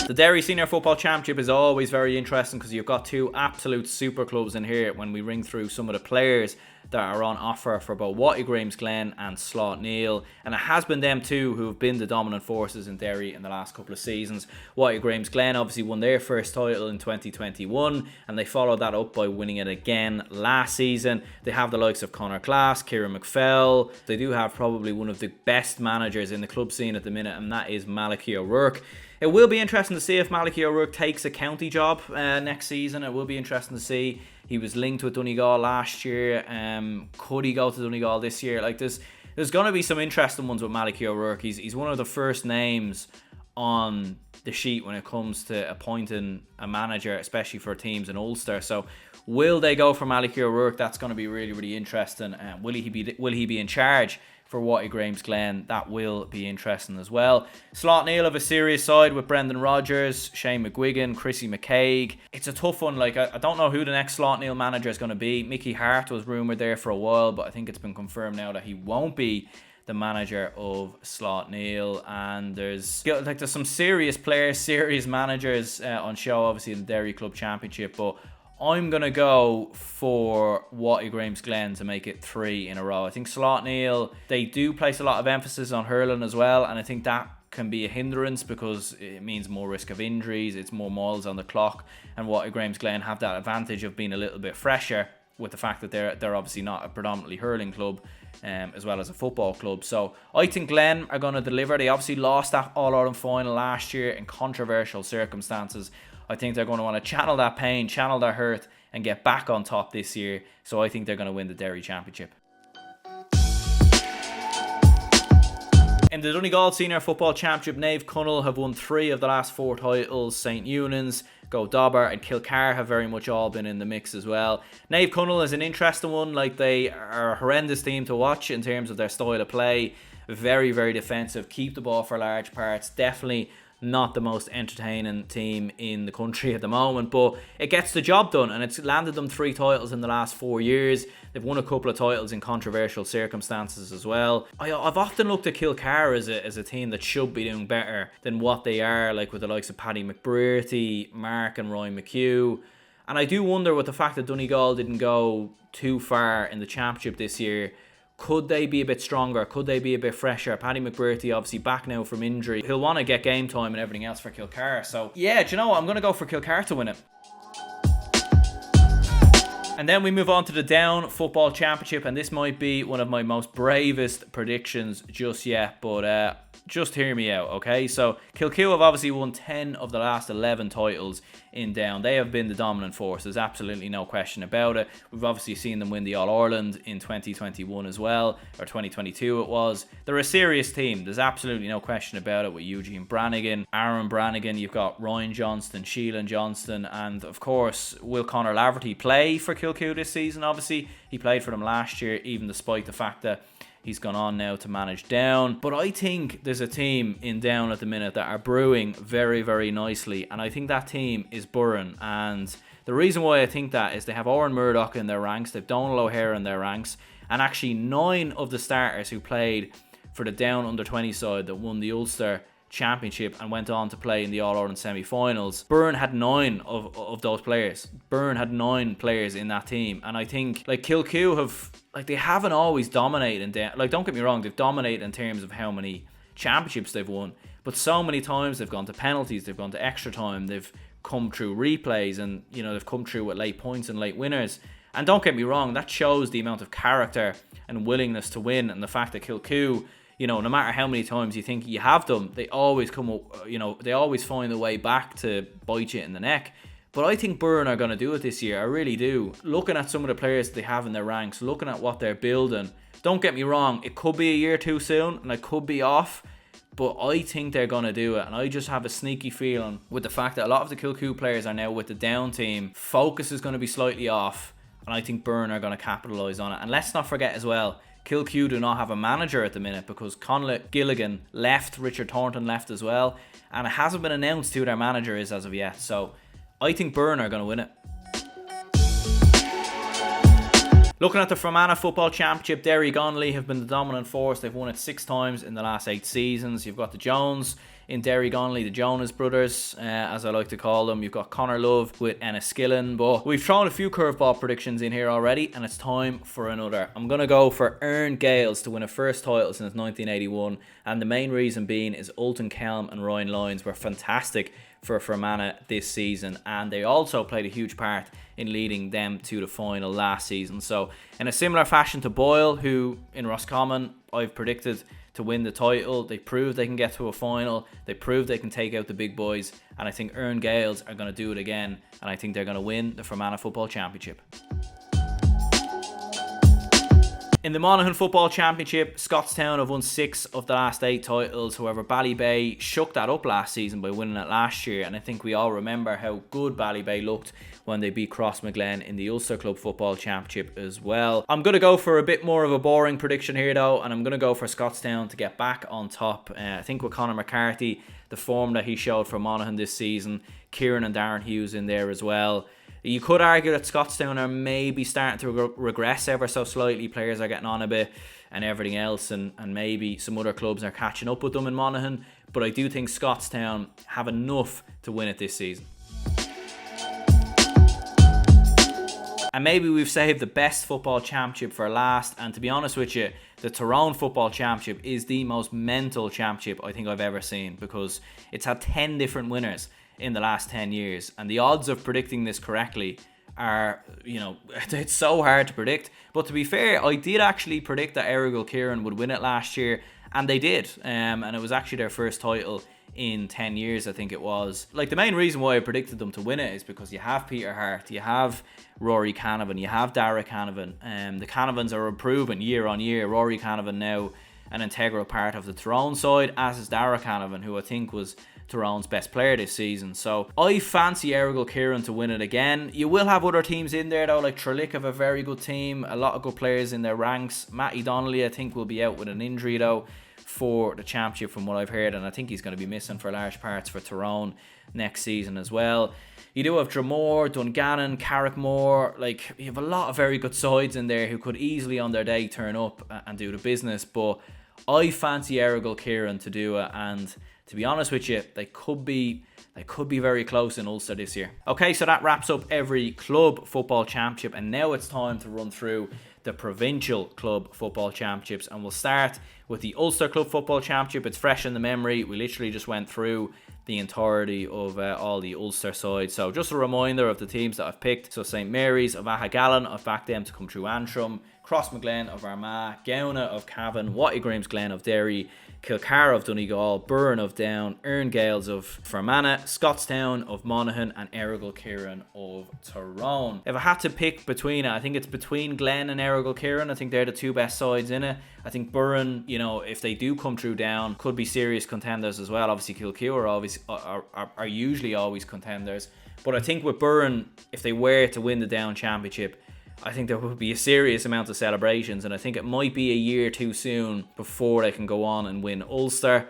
The Derry Senior Football Championship is always very interesting because you've got two absolute super clubs in here when we ring through some of the players that are on offer for both Watergrahamsglen and Slaughtneil, and it has been them two who have been the dominant forces in Derry in the last couple of seasons. Watergrahamsglen obviously won their first title in 2021, and they followed that up by winning it again last season. They have the likes of Conor Glass, Kieran McFell. They do have probably one of the best managers in the club scene at the minute, and that is Malachy O'Rourke. It will be interesting to see if Malachy O'Rourke takes a county job next season. It will be interesting to see. He was linked with Donegal last year. Could he go to Donegal this year? Like there's going to be some interesting ones with Malachy O'Rourke. He's one of the first names on the sheet when it comes to appointing a manager, especially for teams in Ulster. So will they go for Malachy O'Rourke? That's going to be really, really interesting. Will he be in charge for Watergrahamsglen? That will be interesting as well. Slaughtneil have a serious side with Brendan Rodgers, Shane McGuigan, Chrissy McCaig. It's a tough one. Like I don't know who the next Slaughtneil manager is going to be. Mickey Hart was rumoured there for a while, but I think it's been confirmed now that he won't be the manager of Slaughtneil. And there's some serious players, serious managers on show, obviously in the Derry Club Championship, but I'm going to go for Watergrahamsglen to make it 3 in a row. I think Slaughtneil, they do place a lot of emphasis on hurling as well, and I think that can be a hindrance because it means more risk of injuries, it's more miles on the clock, and Watergrahamsglen have that advantage of being a little bit fresher with the fact that they're obviously not a predominantly hurling club as well as a football club. So I think Glen are going to deliver. They obviously lost that All-Ireland final last year in controversial circumstances. I think they're going to want to channel that pain, channel that hurt, and get back on top this year. So I think they're going to win the Derry Championship. In the Donegal Senior Football Championship, Naomh Conaill have won 3 of the last 4 titles. St Eunan's, Go Dobber and Kilcar have very much all been in the mix as well. Naomh Conaill is an interesting one. Like, they are a horrendous team to watch in terms of their style of play. Very, very defensive. Keep the ball for large parts. Definitely not the most entertaining team in the country at the moment, but it gets the job done, and it's landed them 3 titles in the last 4 years. They've won a couple of titles in controversial circumstances as well. I've often looked at Kilcar as a team that should be doing better than what they are, like with the likes of Paddy McBrearty, Mark and Ryan McHugh. And I do wonder, with the fact that Donegal didn't go too far in the championship this year, could they be a bit stronger? Could they be a bit fresher? Paddy McBrearty obviously back now from injury. He'll want to get game time and everything else for Kilcar. So yeah, do you know what? I'm going to go for Kilcar to win it. And then we move on to the Down Football Championship, and this might be one of my most bravest predictions just yet, but just hear me out, okay? So Kilcoo have obviously won 10 of the last 11 titles in Down. They have been the dominant force. There's absolutely no question about it. We've obviously seen them win the All-Ireland in 2021 as well, or 2022 it was. They're a serious team. There's absolutely no question about it with Eugene Brannigan, Aaron Brannigan, you've got Ryan Johnston, Sheelan Johnston, and of course, will Conor Laverty play for Kilcoo this season? Obviously, he played for them last year, even despite the fact that he's gone on now to manage Down. But I think there's a team in Down at the minute that are brewing very, very nicely. And I think that team is Burren. And the reason why I think that is they have Oren Murdoch in their ranks. They've Donal O'Hare in their ranks. And actually 9 of the starters who played for the Down under-20 side that won the Ulster Championship and went on to play in the All-Ireland semi-finals. Byrne had 9 of those players. Byrne had 9 players in that team, and I think like Kilcoo have, like, they haven't always dominated in like, don't get me wrong, they've dominated in terms of how many championships they've won, but so many times they've gone to penalties, they've gone to extra time, they've come through replays, and you know, they've come through with late points and late winners. And don't get me wrong, that shows the amount of character and willingness to win, and the fact that Kilcoo, you know, no matter how many times you think you have them, they always come up, you know, they always find a way back to bite you in the neck. But I think Byrne are going to do it this year. I really do. Looking at some of the players that they have in their ranks, looking at what they're building, don't get me wrong, it could be a year too soon and I could be off. but I think they're going to do it. And I just have a sneaky feeling with the fact that a lot of the Kilcoo players are now with the down team. Focus is going to be slightly off, and I think Byrne are going to capitalise on it. And let's not forget as well, Kilcoo do not have a manager at the minute because Conleth Gilligan left, Richard Thornton left as well, and it hasn't been announced who their manager is as of yet. So I think Byrne are going to win it. Looking at the Fermanagh Football Championship, Derry Gonley have been the dominant force. They've won it 6 times in the last 8 seasons. You've got the Jones in Derry Gonley, the Jonas brothers, as I like to call them. You've got Conor Love with Enniskillen. But we've thrown a few curveball predictions in here already, and it's time for another. I'm going to go for Ern Gales to win a first title since 1981. And the main reason being is Ulton Kelm and Ryan Lyons were fantastic for Fermanagh this season, and they also played a huge part in leading them to the final last season. So in a similar fashion to Boyle, who in Roscommon I've predicted to win the title, they proved they can get to a final, they proved they can take out the big boys, and I think Ern Gales are going to do it again, and I think they're going to win the Fermanagh Football Championship. In the Monaghan Football Championship, Scottstown have won 6 of the last 8 titles. However, Ballybay shook that up last season by winning it last year, and I think we all remember how good Ballybay looked when they beat Crossmaglen in the Ulster Club Football Championship as well. I'm going to go for a bit more of a boring prediction here though, and I'm going to go for Scottstown to get back on top. I think with Conor McCarthy, the form that he showed for Monaghan this season, Kieran and Darren Hughes in there as well. You could argue that Scottstown are maybe starting to regress ever so slightly. Players are getting on a bit and everything else, and maybe some other clubs are catching up with them in Monaghan. But I do think Scottstown have enough to win it this season. And maybe we've saved the best football championship for last. And to be honest with you, the Tyrone Football Championship is the most mental championship I think I've ever seen, because it's had 10 different winners in the last 10 years, and the odds of predicting this correctly are, it's so hard to predict. But to be fair, I did actually predict that Errigal Kieran would win it last year, and they did, and it was actually their first title in 10 years, I think it was. Like, the main reason why I predicted them to win it is because you have Peter Hart, you have Rory Canavan, you have Dara Canavan. The Canavans are improving year on year. Rory Canavan now an integral part of the Tyrone side, as is Dara Canavan, who I think was Tyrone's best player this season. So I fancy Errigal Kieran to win it again. You will have other teams in there though, like Tralee have a very good team, a lot of good players in their ranks. Matty Donnelly I think will be out with an injury though for the championship from what I've heard, and I think he's going to be missing for large parts for Tyrone next season as well. You do have Dromore, Dungannon, Carrickmore. Like, you have a lot of very good sides in there who could easily on their day turn up and do the business, but I fancy Errigal Kieran to do it, and to be honest with you, they could be very close in Ulster this year. Okay, so that wraps up every club football championship, and now it's time to run through the provincial club football championships, and we'll start with the Ulster Club Football Championship. It's fresh in the memory. We literally just went through the entirety of all the Ulster sides. So just a reminder of the teams that I've picked. So St Mary's of Ahagallen, I've backed them to come through Antrim. Crossmaglen of Armagh, Gowna of Cavan, Wattygrimsglen of Derry, Kilcar of Donegal, Burren of Down, Ern Gales of Fermanagh, Scottstown of Monaghan, and Errigal Kieran of Tyrone. If I had to pick between it, I think it's between Glen and Errigal Kieran. I think they're the two best sides in it. I think Burren, if they do come through Down, could be serious contenders as well. Obviously Kilcoo are usually always contenders, but I think with Burren, if they were to win the Down Championship, I think there would be a serious amount of celebrations, and I think it might be a year too soon before they can go on and win Ulster.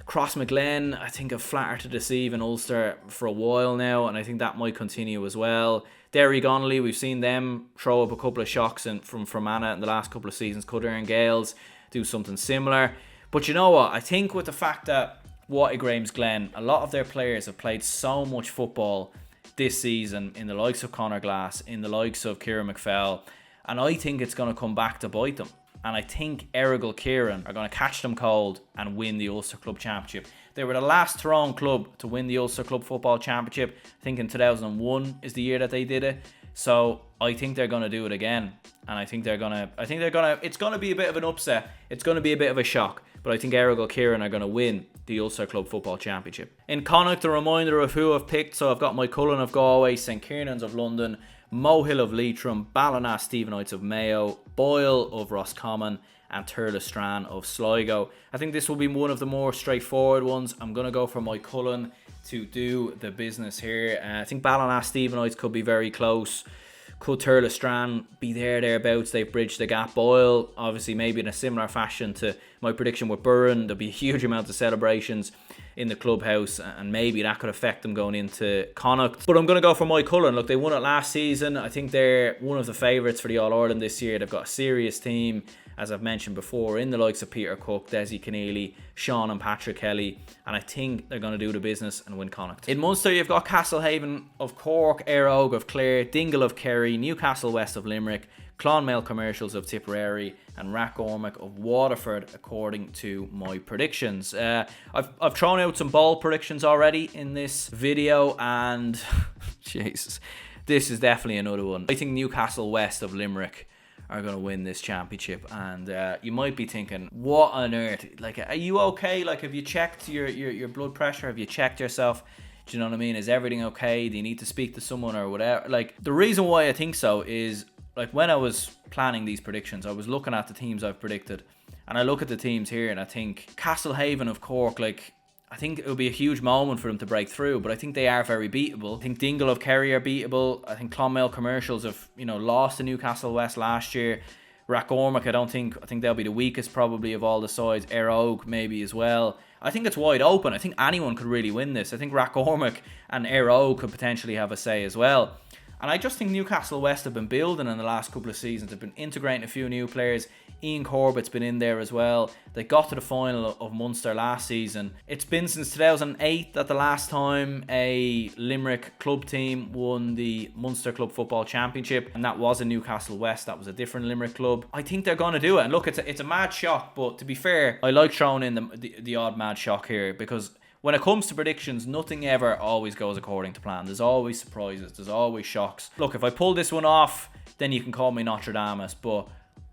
Crossmaglen, I think, have flattered to deceive in Ulster for a while now, and I think that might continue as well. Derry Gonley, we've seen them throw up a couple of shocks from Fermanagh in the last couple of seasons. Could Ern Gales do something similar? But you know what? I think with the fact that Wattygrimsglen, a lot of their players have played so much football this season in the likes of Conor Glass, in the likes of Kieran McFell, and I think it's going to come back to bite them. And I think Errigal Kieran are going to catch them cold and win the Ulster Club Championship. They were the last Tyrone club to win the Ulster Club Football Championship. I think in 2001 is the year that they did it. So I think they're going to do it again, and it's going to be a bit of an upset. It's going to be a bit of a shock, but I think Errigal Kieran are going to win the Ulster Club Football Championship. In Connacht, a reminder of who I've picked. So I've got Moycullen of Galway, St Kiernan's of London, Mohill of Leitrim, Ballina Stephenites of Mayo, Boyle of Roscommon, and Turlestrane of Sligo. I think this will be one of the more straightforward ones. I'm going to go for Mike Cullen to do the business here. I think Ballina-Stephenites could be very close. Could Turlestrane be thereabouts? They've bridged the gap. Boyle, obviously, maybe in a similar fashion to my prediction with Burren. There'll be a huge amount of celebrations in the clubhouse, and maybe that could affect them going into Connacht. But I'm going to go for Mike Cullen. Look, they won it last season. I think they're one of the favourites for the All-Ireland this year. They've got a serious team, as I've mentioned before, in the likes of Peter Cook, Desi Keneally, Sean and Patrick Kelly, and I think they're going to do the business and win Connacht. In Munster, you've got Castlehaven of Cork, Éire Óg of Clare, Dingle of Kerry, Newcastle West of Limerick, Clonmel Commercials of Tipperary, and Rathcormac of Waterford, according to my predictions. I've thrown out some bold predictions already in this video, and Jesus, this is definitely another one. I think Newcastle West of Limerick are going to win this championship, and you might be thinking, what on earth? Like, are you okay? Like, have you checked your blood pressure? Have you checked yourself? Do you know what I mean? Is everything okay? Do you need to speak to someone or whatever? Like, the reason why I think so is, like, when I was planning these predictions, I was looking at the teams I've predicted, and I look at the teams here, and I think Castlehaven of Cork, like, I think it will be a huge moment for them to break through, but I think they are very beatable. I think Dingle of Kerry are beatable. I think Clonmel Commercials have, lost to Newcastle West last year. Rathcormac, I think they'll be the weakest probably of all the sides. Éire Óg maybe as well. I think it's wide open. I think anyone could really win this. I think Rathcormac and Éire Óg could potentially have a say as well. And I just think Newcastle West have been building in the last couple of seasons. They've been integrating a few new players. Ian Corbett's been in there as well. They got to the final of Munster last season. It's been since 2008 that the last time a Limerick club team won the Munster Club Football Championship, and that was in Newcastle West. That was a different Limerick club. I think they're going to do it. And look, it's a mad shock, but to be fair, I like throwing in the odd mad shock here, because when it comes to predictions, nothing ever always goes according to plan. There's always surprises. There's always shocks. Look, if I pull this one off, then you can call me Nostradamus, but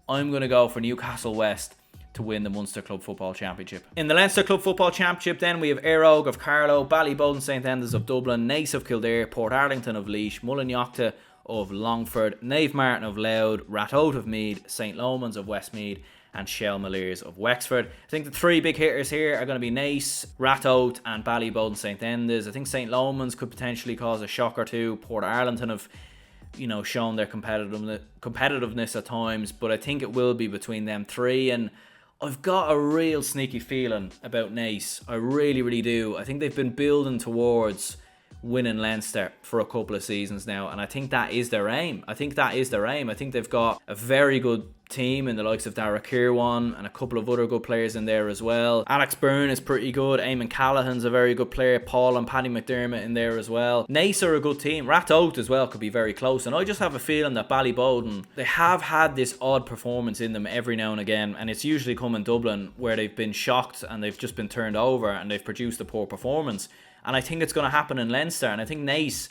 I'm going to go for Newcastle West to win the Munster Club Football Championship. In the Leinster Club Football Championship, then, we have Éire Óg of Carlow, Ballyboden St Enda's of Dublin, Naas of Kildare, Port Arlington of Laois, Mullinachta of Longford, Nave Martin of Louth, Ratoath of Meath, St Lomans of Westmeath, and Shelmaliers of Wexford. I think the three big hitters here are going to be Naas, Ratoath, and Ballyboden St Enda's. I think St Lomans could potentially cause a shock or two. Port Arlington have shown their competitiveness at times, but I think it will be between them three, and I've got a real sneaky feeling about Naas. I really, really do. I think they've been building towards winning Leinster for a couple of seasons now, and I think that is their aim. I think they've got a very good team in the likes of Dara Kirwan and a couple of other good players in there as well. Alex Byrne is pretty good. Eamon Callaghan's a very good player. Paul and Paddy McDermott in there as well. Naas are a good team. Ratoath as well could be very close, and I just have a feeling that Ballyboden, they have had this odd performance in them every now and again, and it's usually come in Dublin where they've been shocked and they've just been turned over and they've produced a poor performance. And I think it's going to happen in Leinster. And I think Naas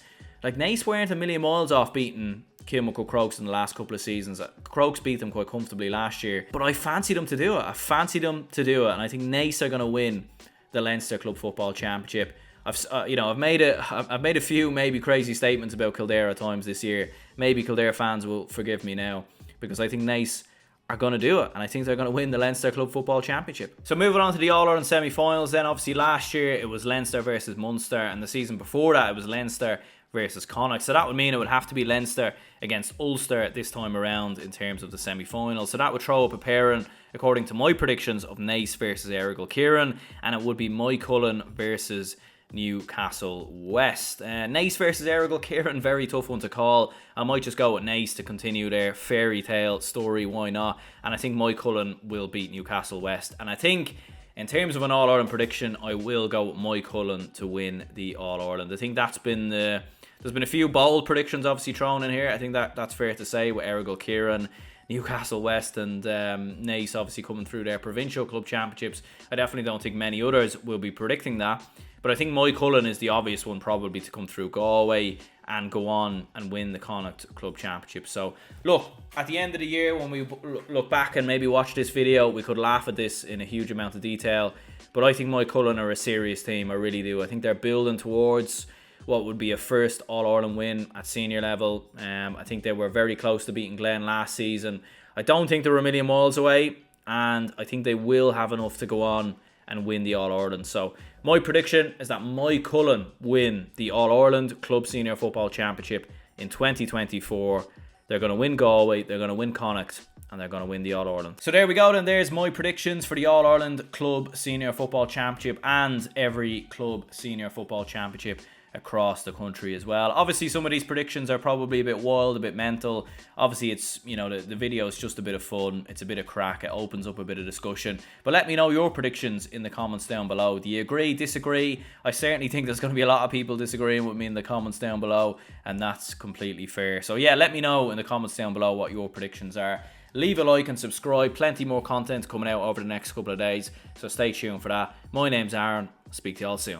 weren't a million miles off beating Kilmacud Crokes in the last couple of seasons. Crokes beat them quite comfortably last year, but I fancied them to do it. And I think Naas are going to win the Leinster Club Football Championship. I've made a few maybe crazy statements about Kildare at times this year. Maybe Kildare fans will forgive me now, because I think Naas are going to do it, and I think they're going to win the Leinster Club Football Championship. So moving on to the All-Ireland semi-finals then, obviously last year it was Leinster versus Munster, and the season before that it was Leinster versus Connacht. So that would mean it would have to be Leinster against Ulster this time around in terms of the semi-finals. So that would throw up a pairing, according to my predictions, of Naas versus Errigal Kieran, and it would be Mike Cullen versus Newcastle West. Naas versus Errigal Kieran, very tough one to call. I might just go with Naas to continue their fairy tale story, why not? And I think Mike Cullen will beat Newcastle West. And I think in terms of an All-Ireland prediction, I will go with Mike Cullen to win the All-Ireland. I think that's been there's been a few bold predictions obviously thrown in here. I think that's fair to say, with Errigal Kieran, Newcastle West, and Naas obviously coming through their provincial club championships. I definitely don't think many others will be predicting that. But I think Mike Cullen is the obvious one probably to come through Galway and go on and win the Connacht Club Championship. So, look, at the end of the year, when we look back and maybe watch this video, we could laugh at this in a huge amount of detail. But I think Mike Cullen are a serious team. I really do. I think they're building towards what would be a first All-Ireland win at senior level. I think they were very close to beating Glen last season. I don't think they were a million miles away. and I think they will have enough to go on and win the All-Ireland. So my prediction is that my Cullen win the All-Ireland Club Senior Football Championship in 2024. They're going to win Galway, they're going to win Connacht, and they're going to win the All-Ireland. So there we go then. There's my predictions for the All-Ireland Club Senior Football Championship and every Club Senior Football Championship across the country as well. Obviously, some of these predictions are probably a bit wild, a bit mental. Obviously, it's, you know, the video is just a bit of fun. It's a bit of crack. It opens up a bit of discussion. But let me know your predictions in the comments down below. Do you agree, disagree? I certainly think there's going to be a lot of people disagreeing with me in the comments down below, and that's completely fair. So yeah, let me know in the comments down below what your predictions are. Leave a like and subscribe. Plenty more content coming out over the next couple of days, so stay tuned for that. My name's Aaron. Speak to you all soon.